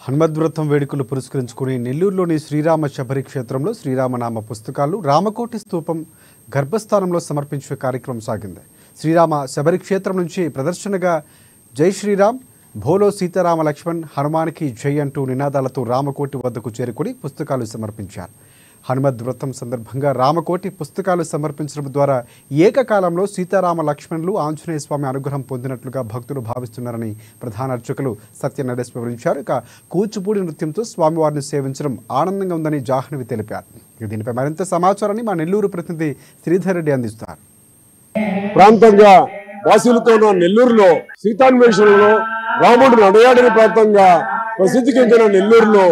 హనుమద్వ్రతం వేడుకలు పురస్కరించుకుని నెల్లూరులోని శ్రీరామ శబరి క్షేత్రంలో శ్రీరామనామ పుస్తకాలు రామకోటి స్తూపం గర్భస్థానంలో సమర్పించే కార్యక్రమం సాగింది. శ్రీరామ శబరి క్షేత్రం నుంచి ప్రదర్శనగా జై శ్రీరామ్, భోలో సీతారామ లక్ష్మణ్, హనుమానికి జై అంటూ నినాదాలతో రామకోటి వద్దకు చేరుకుని పుస్తకాలు సమర్పించారు. హనుమద్వ్రతం సందర్భంగా రామకోటి పుస్తకాలు సమర్పించడం ద్వారా ఏకకాలంలో సీతారామ లక్ష్మణులు ఆంజనేయ స్వామి అనుగ్రహం పొందినట్లుగా భక్తులు భావిస్తున్నారని ప్రధాన అర్చకులు సత్యనరేష్ వివరించారు. ఇక కూచిపూడి నృత్యంతో స్వామివారిని సేవించడం ఆనందంగా ఉందని జాహ్నవి తెలిపారు. దీనిపై మరింత సమాచారాన్ని మా నెల్లూరు ప్రతినిధి శ్రీధర్ రెడ్డి అందిస్తారు. ప్రాంతంగా వాసులతో ఉన్న నెల్లూరులో సీతాన్వేషణలో రాముడు నడయాడిన ప్రాంతంగా ప్రసిద్ధి చెందిన నెల్లూరులో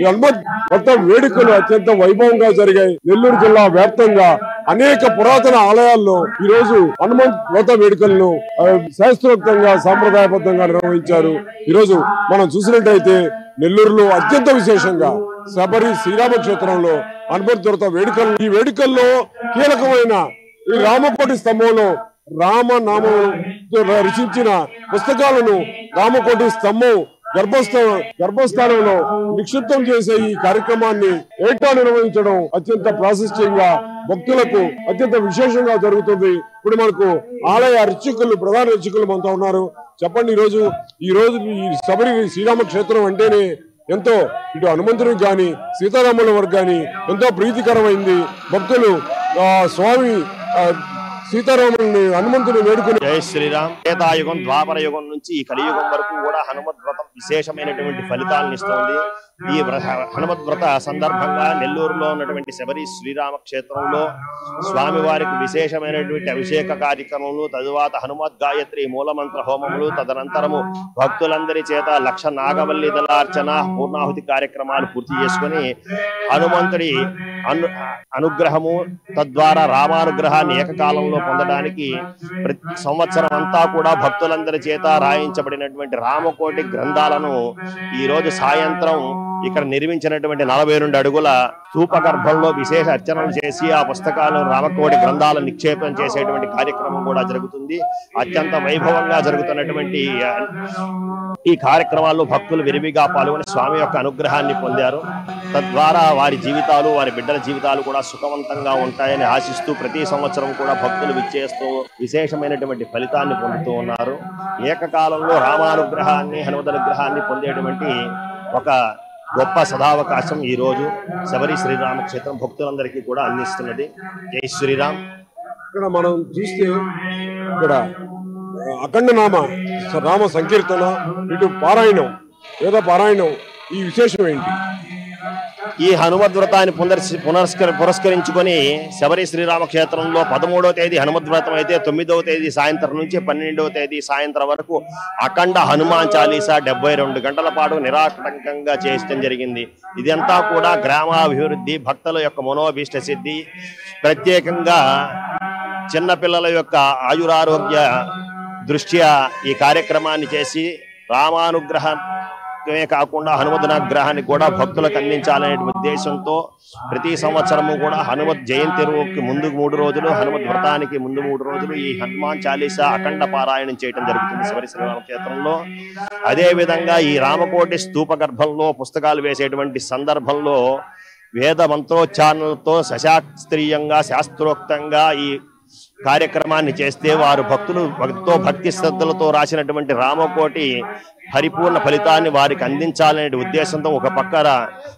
హనుమద్వ్రతం వేడుకలు అత్యంత వైభవంగా జరిగాయి. నెల్లూరు జిల్లా వ్యాప్తంగా అనేక పురాతన ఆలయాల్లో ఈ రోజు హనుమద్వ్రత వేడుకలను శాస్త్రోక్తంగా సాంప్రదాయబద్ధంగా నిర్వహించారు. ఈ రోజు మనం చూసినట్టయితే నెల్లూరులో అత్యంత విశేషంగా శబరి శ్రీరామ క్షేత్రంలో హనుమద్వ్రత వేడుకలు, ఈ వేడుకల్లో కీలకమైన ఈ రామకోటి స్తంభంలో రామనామం రచించిన పుస్తకాలను రామకోటి స్తంభం గర్భస్థానంలో నిక్షిప్తం చేసే ఈ కార్యక్రమాన్ని ఏటా నిర్వహించడం అత్యంత ప్రాశస్త్యంగా భక్తులకు అత్యంత విశేషంగా జరుగుతుంది. ఇప్పుడు మనకు ఆలయ అర్చకులు, ప్రధాన అర్చకులు మనతో ఉన్నారు. చెప్పండి, ఈ రోజు ఈ శబరి శ్రీరామ క్షేత్రం అంటేనే ఎంతో ఇటు హనుమంతునికి కానీ సీతారాముల వారికి కానీ ఎంతో ప్రీతికరమైంది. భక్తులు స్వామి సీతారాముని హనుమంతుని వేడుకుని జై శ్రీరామ్. త్రేతాయుగం, ద్వాపర యుగం నుంచి ఈ కలియుగం వరకు కూడా హనుమద్వ్రతం విశేషమైనటువంటి ఫలితాలను ఇస్తుంది. ఈ హనుమద్వ్రత సందర్భంగా నెల్లూరులో ఉన్నటువంటి శబరి శ్రీరామ క్షేత్రంలో స్వామివారికి విశేషమైనటువంటి అభిషేక కార్యక్రమములు, తరువాత హనుమద్ గాయత్రి మూలమంత్ర హోమములు, తదనంతరము భక్తులందరి చేత లక్ష నాగవల్లి దళార్చన, పూర్ణాహుతి కార్యక్రమాలు పూర్తి చేసుకుని హనుమంతుడి అనుగ్రహము, తద్వారా రామానుగ్రహాన్ని ఏకకాలంలో పొందడానికి ప్రతి సంవత్సరం అంతా కూడా భక్తులందరి చేత రాయించబడినటువంటి రామకోటి గ్రంథాలను ఈ రోజు సాయంత్రం ఇక్కడ నిర్మించినటువంటి 42 అడుగుల స్తూపగర్భంలో విశేష అర్చనలు చేసి ఆ పుస్తకాలు రామకోటి గ్రంథాలను నిక్షేపం చేసేటువంటి కార్యక్రమం కూడా జరుగుతుంది. అత్యంత వైభవంగా జరుగుతున్నటువంటి ఈ కార్యక్రమాల్లో భక్తులు విరివిగా పాల్గొని స్వామి యొక్క అనుగ్రహాన్ని పొందారు. తద్వారా వారి జీవితాలు, వారి బిడ్డల జీవితాలు కూడా సుఖవంతంగా ఉంటాయని ఆశిస్తూ ప్రతి సంవత్సరం కూడా భక్తులు విచ్చేస్తూ విశేషమైనటువంటి ఫలితాన్ని పొందుతూ ఉన్నారు. ఏకకాలంలో రామానుగ్రహాన్ని, హనుమదనుగ్రహాన్ని పొందేటువంటి ఒక గొప్ప సదావకాశం ఈ రోజు శబరి శ్రీరామ క్షేత్రం భక్తులందరికీ కూడా అందిస్తున్నది. జై శ్రీరామ్. ఇక్కడ మనం చూస్తే ఇక్కడ అఖండ రామ సంకీర్తన, ఇటు పారాయణం, వేద పారాయణం, ఈ విశేషం ఏంటి? ఈ హనుమద్వ్రతాన్ని పురస్కరించుకొని శబరి శ్రీరామ క్షేత్రంలో 13వ తేదీ హనుమద్వ్రతం అయితే 9వ తేదీ సాయంత్రం నుంచి 12వ తేదీ సాయంత్రం వరకు అఖండ హనుమాన్ చాలీసా 72 గంటల పాటు నిరాటంకంగా చేయడం జరిగింది. ఇదంతా కూడా గ్రామాభివృద్ధి, భక్తుల యొక్క మనోభీష్ట సిద్ధి, ప్రత్యేకంగా చిన్నపిల్లల యొక్క ఆయురారోగ్య దృష్ట్యా ఈ కార్యక్రమాన్ని చేసి రామానుగ్రహమే కాకుండా హనుమదనుగ్రహాన్ని కూడా భక్తులకు అందించాలనే ఉద్దేశంతో ప్రతి సంవత్సరము కూడా హనుమత్ జయంతికి ముందు 3 రోజులు, హనుమద్ వ్రతానికి ముందు 3 రోజులు ఈ హనుమాన్ చాలీసా అఖండ పారాయణం చేయడం జరుగుతుంది శబరి శ్రీరామ క్షేత్రంలో. అదేవిధంగా ఈ రామకోటి స్తూప గర్భంలో పుస్తకాలు వేసేటువంటి సందర్భంలో వేద మంత్రోచ్చారణలతో సశాస్త్రీయంగా, శాస్త్రోక్తంగా ఈ కార్యక్రమాన్ని చేస్తే వారు భక్తులు ఎంతో భక్తి శ్రద్ధలతో రాసినటువంటి రామకోటి పరిపూర్ణ ఫలితాన్ని వారికి అందించాలనే ఉద్దేశంతో ఒక పక్కన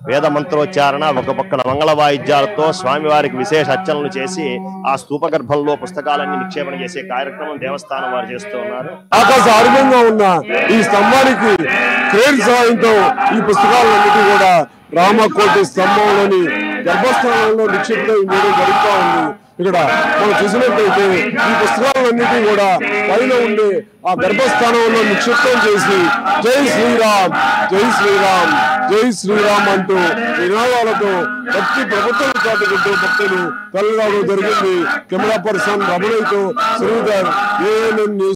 వేద మంత్రోచ్చారణ, ఒక పక్కన మంగళ వాయిద్యాలతో స్వామివారికి విశేష అర్చనలు చేసి ఆ స్తూపగర్భంలో పుస్తకాలన్నీ నిక్షేపణ చేసే కార్యక్రమం దేవస్థానం వారు చేస్తూ ఉన్నారు. ఆకాశ ఆరోగ్యంగా ఉన్న ఈ స్తంభానికి క్రేన్ సహాయంతో ఈ పుస్తకాలన్నిటి కూడా రామకోటి స్తంభంలోని గర్భస్థానంలో నిక్షిప్తం చేయడం జరుగుతూ ఉంది. ఇక్కడ మనం చూసినట్లయితే ఈ పుస్తకాలన్నిటి కూడా పైన ఉండే ఆ గర్భస్థానంలో నిక్షిప్తం చేసి జై శ్రీరామ్, జై శ్రీరామ్, జై శ్రీరామ్ అంటూ నినాదాలతో భక్తి ప్రభుత్వం చాటుకుంటూ భక్తులు తల్లిరావడం జరిగింది. కెమెరా పర్సన్ రమణయ్యతో శ్రీధర్, ANN న్యూస్.